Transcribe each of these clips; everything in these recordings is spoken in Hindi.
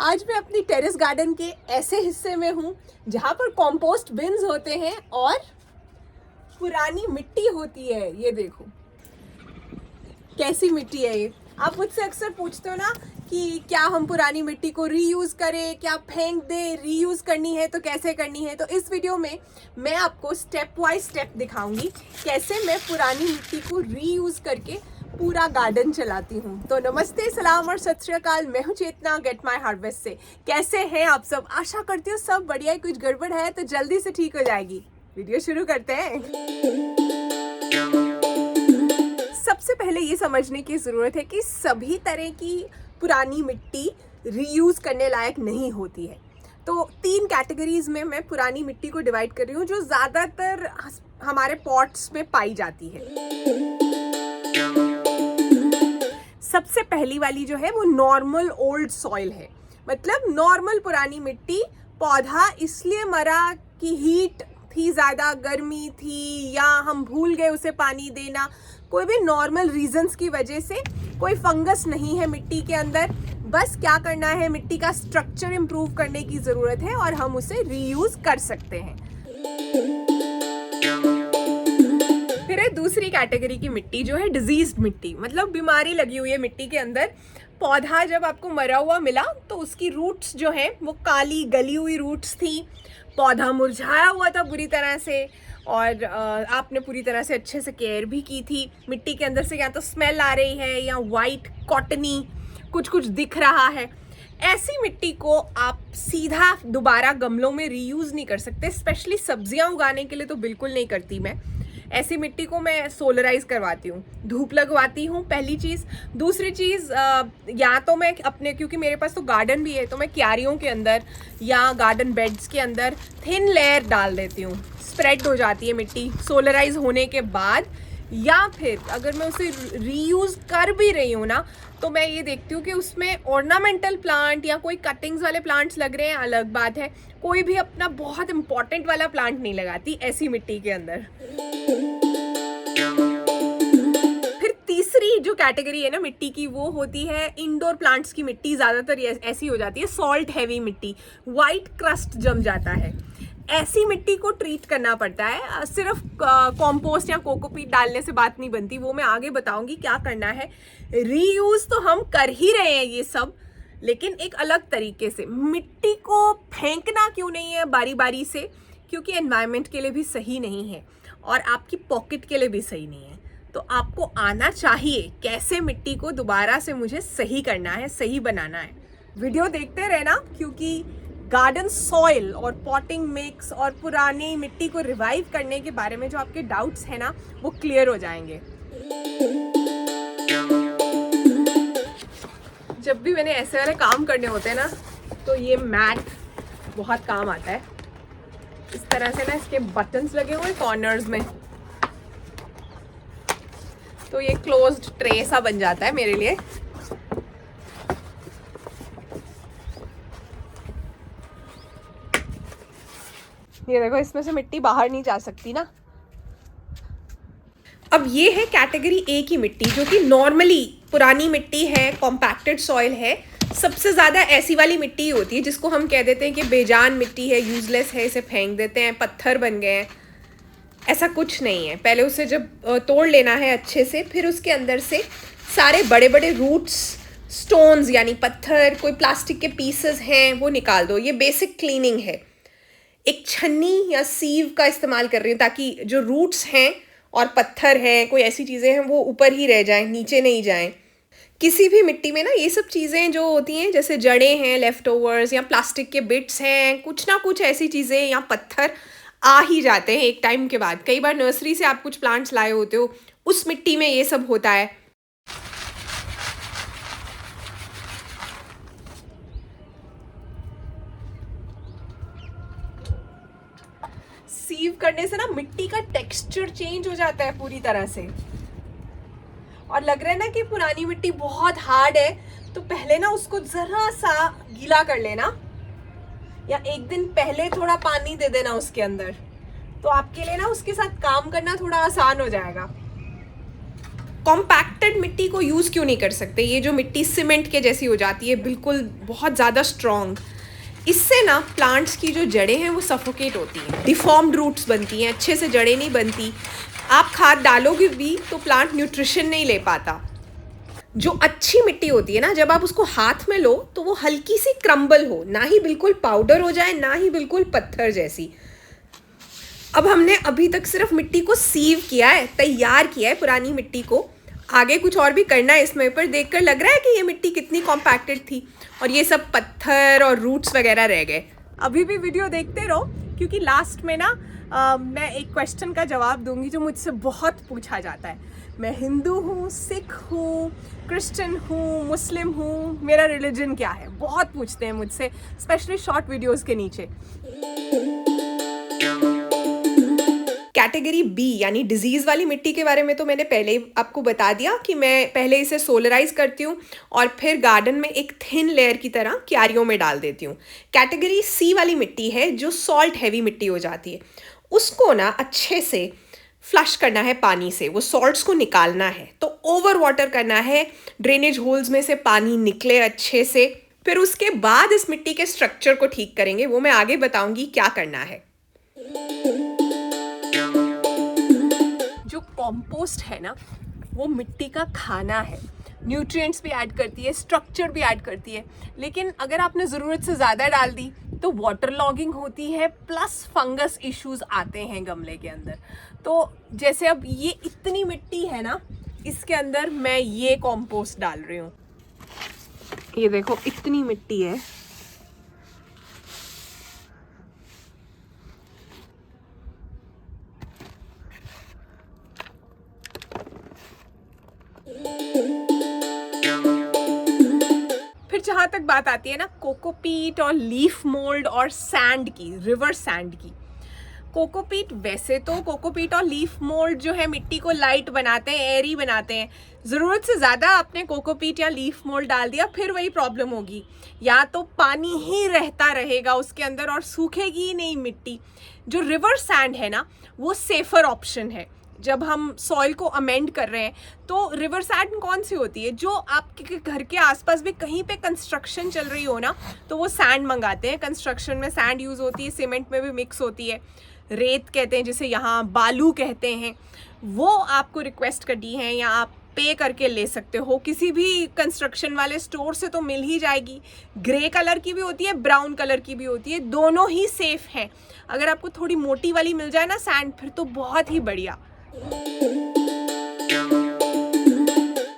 आज मैं अपनी टेरेस गार्डन के ऐसे हिस्से में हूँ जहाँ पर कंपोस्ट बिन्स होते हैं और पुरानी मिट्टी होती है। ये देखो कैसी मिट्टी है ये। आप मुझसे अक्सर पूछते हो ना कि क्या हम पुरानी मिट्टी को रीयूज़ करें, क्या फेंक दें, रीयूज़ करनी है तो कैसे करनी है। तो इस वीडियो में मैं आपको स्टेप बाय स्टेप दिखाऊंगी कैसे मैं पुरानी मिट्टी को रीयूज़ करके पूरा गार्डन चलाती हूँ। तो नमस्ते, सलाम और सत श्री अकाल। मैं हूँ चेतना गेट माई हार्वेस्ट से। कैसे हैं आप सब? आशा करती हूँ सब बढ़िया है। कुछ गड़बड़ है तो जल्दी से ठीक हो जाएगी। वीडियो शुरू करते हैं। सबसे पहले ये समझने की ज़रूरत है कि सभी तरह की पुरानी मिट्टी रीयूज़ करने लायक नहीं होती है। तो 3 कैटेगरीज में मैं पुरानी मिट्टी को डिवाइड कर रही हूँ जो ज़्यादातर हमारे पॉट्स में पाई जाती है। सबसे पहली वाली जो है वो नॉर्मल ओल्ड सॉइल है, मतलब नॉर्मल पुरानी मिट्टी। पौधा इसलिए मरा कि हीट थी, ज़्यादा गर्मी थी, या हम भूल गए उसे पानी देना, कोई भी नॉर्मल रीजंस की वजह से। कोई फंगस नहीं है मिट्टी के अंदर। बस क्या करना है, मिट्टी का स्ट्रक्चर इम्प्रूव करने की ज़रूरत है और हम उसे रीयूज़ कर सकते हैं। फिर है दूसरी कैटेगरी की मिट्टी जो है डिजीज्ड मिट्टी, मतलब बीमारी लगी हुई है मिट्टी के अंदर। पौधा जब आपको मरा हुआ मिला तो उसकी रूट्स जो है वो काली गली हुई रूट्स थी। पौधा मुरझाया हुआ था बुरी तरह से और आपने पूरी तरह से अच्छे से केयर भी की थी। मिट्टी के अंदर से या तो स्मेल आ रही है या वाइट कॉटनी कुछ कुछ दिख रहा है। ऐसी मिट्टी को आप सीधा दोबारा गमलों में रीयूज़ नहीं कर सकते। स्पेशली सब्जियां उगाने के लिए तो बिल्कुल नहीं करती मैं। ऐसी मिट्टी को मैं सोलराइज करवाती हूँ, धूप लगवाती हूँ, पहली चीज़। दूसरी चीज़, या तो मैं अपने, क्योंकि मेरे पास तो गार्डन भी है, तो मैं क्यारियों के अंदर या गार्डन बेड्स के अंदर थिन लेयर डाल देती हूँ। स्प्रेड हो जाती है मिट्टी सोलराइज होने के बाद। या फिर अगर मैं उसे रीयूज़ कर भी रही हूँ ना, तो मैं ये देखती हूँ कि उसमें ऑर्नामेंटल प्लांट या कोई कटिंग्स वाले प्लांट्स लग रहे हैं, अलग बात है। कोई भी अपना बहुत इंपॉर्टेंट वाला प्लांट नहीं लगाती ऐसी मिट्टी के अंदर। फिर तीसरी जो कैटेगरी है ना मिट्टी की, वो होती है इंडोर प्लांट्स की मिट्टी। ज़्यादातर ऐसी हो जाती है, सॉल्ट हैवी मिट्टी, वाइट क्रस्ट जम जाता है। ऐसी मिट्टी को ट्रीट करना पड़ता है। सिर्फ कॉम्पोस्ट या कोकोपीट डालने से बात नहीं बनती, वो मैं आगे बताऊंगी क्या करना है। रीयूज तो हम कर ही रहे हैं ये सब, लेकिन एक अलग तरीके से। मिट्टी को फेंकना क्यों नहीं है बारी बारी से, क्योंकि एनवायरनमेंट के लिए भी सही नहीं है और आपकी पॉकेट के लिए भी सही नहीं है। तो आपको आना चाहिए कैसे मिट्टी को दोबारा से मुझे सही करना है, सही बनाना है। वीडियो देखते रहना, क्योंकि गार्डन सॉइल और पॉटिंग मिक्स और पुरानी मिट्टी को रिवाइव करने के बारे में जो आपके डाउट्स हैं ना, वो क्लियर हो जाएंगे। जब भी मैंने ऐसे वाले काम करने होते हैं ना, तो ये मैट बहुत काम आता है। इस तरह से ना इसके बटन्स लगे हुए कॉर्नर्स में, तो ये क्लोज्ड ट्रे सा बन जाता है मेरे लिए। ये देखो, इसमें से मिट्टी बाहर नहीं जा सकती ना। अब ये है कैटेगरी ए की मिट्टी, जो कि नॉर्मली पुरानी मिट्टी है, कॉम्पैक्टेड सॉइल है। सबसे ज़्यादा ऐसी वाली मिट्टी होती है जिसको हम कह देते हैं कि बेजान मिट्टी है, यूजलेस है, इसे फेंक देते हैं, पत्थर बन गए हैं। ऐसा कुछ नहीं है। पहले उसे जब तोड़ लेना है अच्छे से, फिर उसके अंदर से सारे बड़े बड़े रूट्स, स्टोन्स यानी पत्थर, कोई प्लास्टिक के पीसेस हैं, वो निकाल दो। ये बेसिक क्लीनिंग है। एक छन्नी या सीव का इस्तेमाल कर रही हूँ ताकि जो रूट्स हैं और पत्थर हैं, कोई ऐसी चीज़ें हैं, वो ऊपर ही रह जाएं, नीचे नहीं जाएं। किसी भी मिट्टी में ना ये सब चीज़ें जो होती हैं, जैसे जड़ें हैं, लेफ्ट ओवर्स या प्लास्टिक के बिट्स हैं, कुछ ना कुछ ऐसी चीज़ें या पत्थर आ ही जाते हैं एक टाइम के बाद। कई बार नर्सरी से आप कुछ प्लांट्स लाए होते हो, उस मिट्टी में ये सब होता है। सीव करने से ना मिट्टी का टेक्सचर चेंज हो जाता है पूरी तरह से। और लग रहा है ना कि पुरानी मिट्टी बहुत हार्ड है, तो पहले ना उसको जरा सा गीला कर लेना, या एक दिन पहले थोड़ा पानी दे देना उसके अंदर, तो आपके लिए ना उसके साथ काम करना थोड़ा आसान हो जाएगा। कॉम्पैक्टेड मिट्टी को यूज़ क्यों नहीं कर सकते? ये जो मिट्टी सीमेंट के जैसी हो जाती है, बिल्कुल बहुत ज़्यादा स्ट्रॉन्ग, इससे ना प्लांट्स की जो जड़ें हैं वो सफोकेट होती हैं, डिफॉर्म्ड रूट्स बनती हैं, अच्छे से जड़ें नहीं बनती। आप खाद डालोगे भी तो प्लांट न्यूट्रिशन नहीं ले पाता। जो अच्छी मिट्टी होती है ना, जब आप उसको हाथ में लो तो वो हल्की सी क्रम्बल हो, ना ही बिल्कुल पाउडर हो जाए, ना ही बिल्कुल पत्थर जैसी। अब हमने अभी तक सिर्फ मिट्टी को सीव किया है, तैयार किया है पुरानी मिट्टी को। आगे कुछ और भी करना है इसमें, पर देखकर लग रहा है कि ये मिट्टी कितनी कॉम्पैक्टेड थी और ये सब पत्थर और रूट्स वगैरह रह गए। अभी भी वीडियो देखते रहो, क्योंकि लास्ट में ना मैं एक क्वेश्चन का जवाब दूंगी जो मुझसे बहुत पूछा जाता है। मैं हिंदू हूँ, सिख हूँ, क्रिश्चियन हूँ, मुस्लिम हूँ, मेरा रिलीजन क्या है, बहुत पूछते हैं मुझसे, स्पेशली शॉर्ट वीडियोज़ के नीचे। कैटेगरी बी यानी डिजीज़ वाली मिट्टी के बारे में तो मैंने पहले ही आपको बता दिया कि मैं पहले इसे सोलराइज करती हूँ और फिर गार्डन में एक थिन लेयर की तरह क्यारियों में डाल देती हूँ। कैटेगरी सी वाली मिट्टी है जो सॉल्ट हैवी मिट्टी हो जाती है, उसको ना अच्छे से फ्लश करना है पानी से, वो सॉल्ट्स को निकालना है, तो ओवर वाटर करना है, ड्रेनेज होल्स में से पानी निकले अच्छे से। फिर उसके बाद इस मिट्टी के स्ट्रक्चर को ठीक करेंगे, वो मैं आगे बताऊँगी क्या करना है। कंपोस्ट है ना, वो मिट्टी का खाना है, न्यूट्रिएंट्स भी ऐड करती है, स्ट्रक्चर भी ऐड करती है, लेकिन अगर आपने ज़रूरत से ज़्यादा डाल दी तो वाटर लॉगिंग होती है, प्लस फंगस इश्यूज आते हैं गमले के अंदर। तो जैसे अब ये इतनी मिट्टी है ना, इसके अंदर मैं ये कंपोस्ट डाल रही हूँ, ये देखो इतनी मिट्टी है। जहाँ तक बात आती है ना कोकोपीट और लीफ मोल्ड और सैंड की, रिवर सैंड की, कोकोपीट, वैसे तो कोकोपीट और लीफ मोल्ड जो है मिट्टी को लाइट बनाते हैं, एयरी बनाते हैं। ज़रूरत से ज़्यादा आपने कोकोपीट या लीफ मोल्ड डाल दिया, फिर वही प्रॉब्लम होगी, या तो पानी ही रहता रहेगा उसके अंदर और सूखेगी ही नहीं मिट्टी। जो रिवर सैंड है ना, वो सेफर ऑप्शन है। जब हम सॉइल को अमेंड कर रहे हैं तो रिवर सैंड कौन सी होती है, जो आपके घर के आसपास भी कहीं पे कंस्ट्रक्शन चल रही हो ना, तो वो सैंड मंगाते हैं। कंस्ट्रक्शन में सैंड यूज़ होती है, सीमेंट में भी मिक्स होती है, रेत कहते हैं जिसे यहाँ, बालू कहते हैं। वो आपको रिक्वेस्ट करनी है या आप पे करके ले सकते हो, किसी भी कंस्ट्रक्शन वाले स्टोर से तो मिल ही जाएगी। ग्रे कलर की भी होती है, ब्राउन कलर की भी होती है, दोनों ही सेफ हैं। अगर आपको थोड़ी मोटी वाली मिल जाए ना सैंड, फिर तो बहुत ही बढ़िया।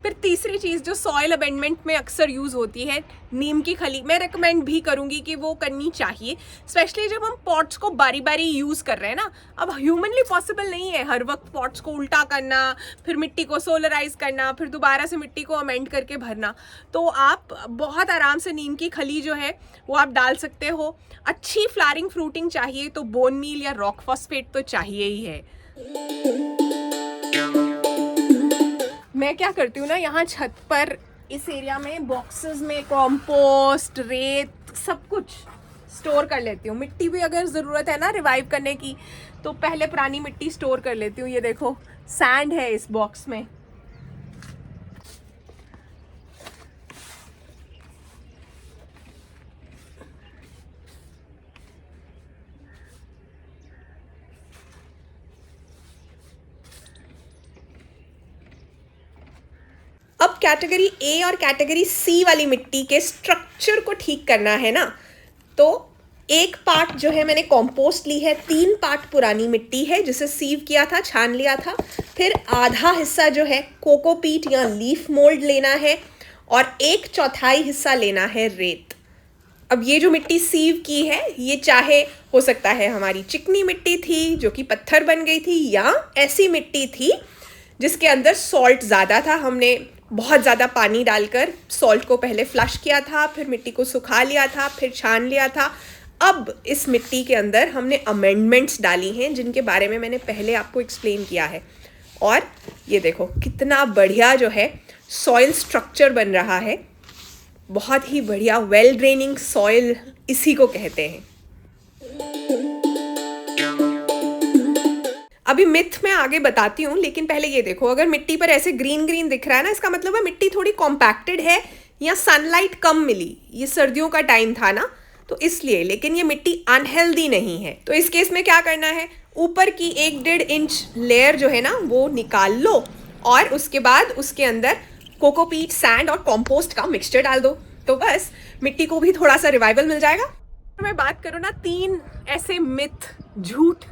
फिर तीसरी चीज़ जो सॉइल अमेंडमेंट में अक्सर यूज़ होती है, नीम की खली। मैं रिकमेंड भी करूँगी कि वो करनी चाहिए, स्पेशली जब हम पॉट्स को बारी बारी यूज़ कर रहे हैं ना। अब ह्यूमनली पॉसिबल नहीं है हर वक्त पॉट्स को उल्टा करना, फिर मिट्टी को सोलराइज करना, फिर दोबारा से मिट्टी को अमेंड करके भरना। तो आप बहुत आराम से नीम की खली जो है वो आप डाल सकते हो। अच्छी फ्लावरिंग फ्रूटिंग चाहिए तो बोन मील या रॉक फॉस्फेट तो चाहिए ही है। मैं क्या करती हूँ ना, यहाँ छत पर इस एरिया में बॉक्सेस में कंपोस्ट, रेत, सब कुछ स्टोर कर लेती हूँ। मिट्टी भी अगर ज़रूरत है ना रिवाइव करने की, तो पहले पुरानी मिट्टी स्टोर कर लेती हूँ। ये देखो सैंड है इस बॉक्स में। अब कैटेगरी ए और कैटेगरी सी वाली मिट्टी के स्ट्रक्चर को ठीक करना है ना, तो एक पार्ट जो है मैंने कंपोस्ट ली है, 3 पार्ट पुरानी मिट्टी है जिसे सीव किया था, छान लिया था, फिर आधा हिस्सा जो है कोकोपीट या लीफ मोल्ड लेना है और 1/4 हिस्सा लेना है रेत। अब ये जो मिट्टी सीव की है, ये चाहे हो सकता है हमारी चिकनी मिट्टी थी जो कि पत्थर बन गई थी, या ऐसी मिट्टी थी जिसके अंदर सॉल्ट ज़्यादा था, हमने बहुत ज़्यादा पानी डालकर सॉल्ट को पहले फ्लश किया था, फिर मिट्टी को सुखा लिया था, फिर छान लिया था। अब इस मिट्टी के अंदर हमने अमेंडमेंट्स डाली हैं जिनके बारे में मैंने पहले आपको एक्सप्लेन किया है, और ये देखो कितना बढ़िया जो है सॉइल स्ट्रक्चर बन रहा है। बहुत ही बढ़िया वेल ड्रेनिंग सॉइल इसी को कहते हैं। अभी मिथ मैं आगे बताती हूँ, लेकिन पहले ये देखो, अगर मिट्टी पर ऐसे ग्रीन ग्रीन दिख रहा है ना, इसका मतलब है मिट्टी थोड़ी कॉम्पैक्टेड है या सनलाइट कम मिली, ये सर्दियों का टाइम था ना, तो इसलिए। लेकिन ये मिट्टी अनहेल्दी नहीं है। तो इस केस में क्या करना है, ऊपर की 1-1.5 इंच लेयर जो है ना वो निकाल लो, और उसके बाद उसके अंदर कोकोपीट, सैंड और कॉम्पोस्ट का मिक्सचर डाल दो, तो बस मिट्टी को भी थोड़ा सा रिवाइवल मिल जाएगा। मैं बात करूँ ना, 3 ऐसे मिथ, झूठ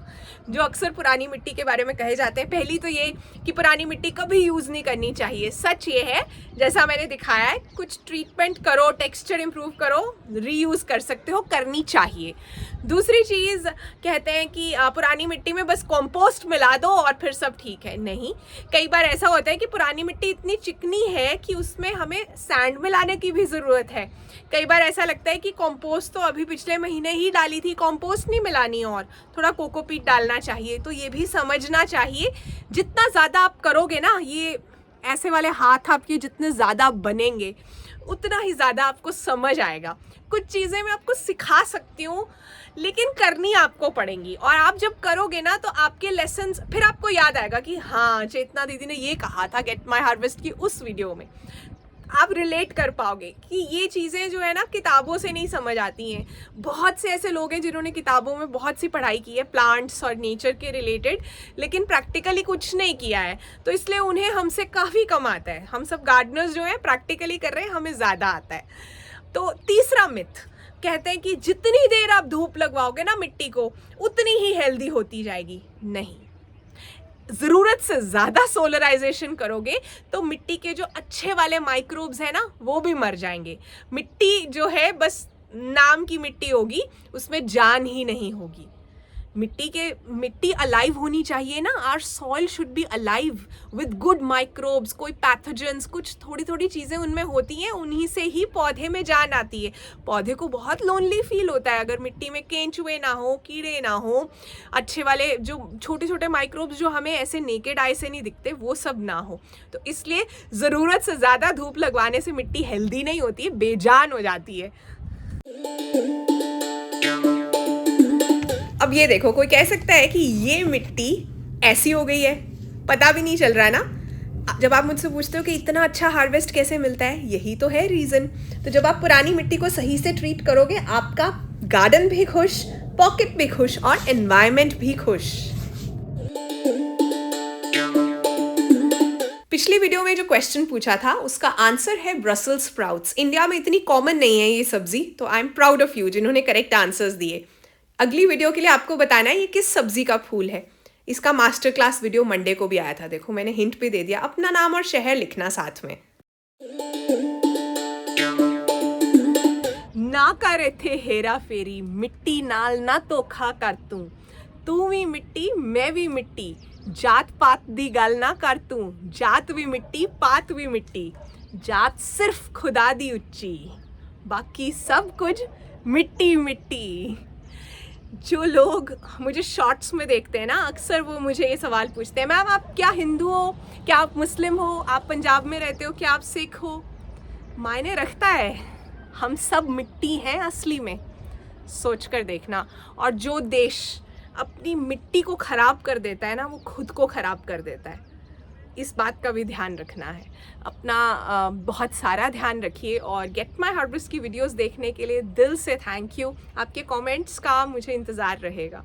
जो अक्सर पुरानी मिट्टी के बारे में कहे जाते हैं। पहली तो ये कि पुरानी मिट्टी कभी यूज़ नहीं करनी चाहिए। सच ये है, जैसा मैंने दिखाया है, कुछ ट्रीटमेंट करो, टेक्सचर इम्प्रूव करो, रीयूज़ कर सकते हो, करनी चाहिए। दूसरी चीज़ कहते हैं कि पुरानी मिट्टी में बस कंपोस्ट मिला दो और फिर सब ठीक है। नहीं, कई बार ऐसा होता है कि पुरानी मिट्टी इतनी चिकनी है कि उसमें हमें सैंड मिलाने की भी ज़रूरत है। कई बार ऐसा लगता है कि कंपोस्ट तो अभी पिछले महीने ही डाली थी, कंपोस्ट नहीं मिलानी और थोड़ा कोकोपीट डालना चाहिए। तो ये भी समझना चाहिए। जितना ज़्यादा आप करोगे ना, ये ऐसे वाले हाथ आपके जितने ज़्यादा बनेंगे, उतना ही ज़्यादा आपको समझ आएगा। कुछ चीज़ें मैं आपको सिखा सकती हूँ, लेकिन करनी आपको पड़ेंगी। और आप जब करोगे ना, तो आपके लेसन्स फिर आपको याद आएगा कि हाँ, चेतना दीदी ने ये कहा था गेट माई हार्वेस्ट की उस वीडियो में। आप रिलेट कर पाओगे कि ये चीज़ें जो है ना, किताबों से नहीं समझ आती हैं। बहुत से ऐसे लोग हैं जिन्होंने किताबों में बहुत सी पढ़ाई की है प्लांट्स और नेचर के रिलेटेड, लेकिन प्रैक्टिकली कुछ नहीं किया है, तो इसलिए उन्हें हमसे काफ़ी कम आता है। हम सब गार्डनर्स जो हैं प्रैक्टिकली कर रहे हैं, हमें ज़्यादा आता है। तो तीसरा मिथ कहते हैं कि जितनी देर आप धूप लगवाओगे ना मिट्टी को, उतनी ही हेल्दी होती जाएगी। नहीं, ज़रूरत से ज़्यादा सोलराइजेशन करोगे तो मिट्टी के जो अच्छे वाले माइक्रोब्स हैं ना, वो भी मर जाएंगे। मिट्टी जो है बस नाम की मिट्टी होगी, उसमें जान ही नहीं होगी। मिट्टी अलाइव होनी चाहिए ना। Our soil should be alive with good microbes, कोई पैथोजेंस, कुछ थोड़ी थोड़ी चीज़ें उनमें होती हैं, उन्हीं से ही पौधे में जान आती है। पौधे को बहुत लोनली फील होता है अगर मिट्टी में केंचुए ना हो, कीड़े ना हो, अच्छे वाले जो छोटे छोटे माइक्रोब्स जो हमें ऐसे नेकेड आई से नहीं दिखते, वो सब ना हो। तो इसलिए ज़रूरत से ज़्यादा धूप लगवाने से मिट्टी हेल्दी नहीं होती है, बेजान हो जाती है। अब ये देखो, कोई कह सकता है कि ये मिट्टी ऐसी हो गई है, पता भी नहीं चल रहा है ना। जब आप मुझसे पूछते हो कि इतना अच्छा हार्वेस्ट कैसे मिलता है, यही तो है रीज़न। तो जब आप पुरानी मिट्टी को सही से ट्रीट करोगे, आपका गार्डन भी खुश, पॉकेट भी खुश और एनवायरनमेंट भी खुश। पिछली वीडियो में जो क्वेश्चन पूछा था, उसका आंसर है ब्रसेल्स स्प्राउट्स। इंडिया में इतनी कॉमन नहीं है ये सब्जी, तो I am proud of you जिन्होंने करेक्ट आंसर्स दिए। अगली वीडियो के लिए आपको बताना है ये किस सब्जी का फूल है। इसका मास्टर क्लास वीडियो मंडे को भी आया था। देखो, मैंने हिंट भी दे दिया। अपना नाम और शहर लिखना साथ में। ना कर थे हेरा फेरी, मिट्टी नाल ना धोखा कर तू भी मिट्टी मैं भी मिट्टी, जात पात दी गल ना कर तू, जात भी मिट्टी पात भी मिट्टी, जात सिर्फ खुदा दी उच्ची, बाकी सब कुछ मिट्टी मिट्टी। जो लोग मुझे शॉर्ट्स में देखते हैं ना, अक्सर वो मुझे ये सवाल पूछते हैं, मैम आप क्या हिंदू हो, क्या आप मुस्लिम हो, आप पंजाब में रहते हो, क्या आप सिख हो? मायने रखता है, हम सब मिट्टी हैं असली में। सोच कर देखना। और जो देश अपनी मिट्टी को ख़राब कर देता है ना, वो खुद को ख़राब कर देता है। इस बात का भी ध्यान रखना है। अपना बहुत सारा ध्यान रखिए। और गेट माई हार्वेस्ट की वीडियोस देखने के लिए दिल से थैंक यू। आपके कमेंट्स का मुझे इंतज़ार रहेगा।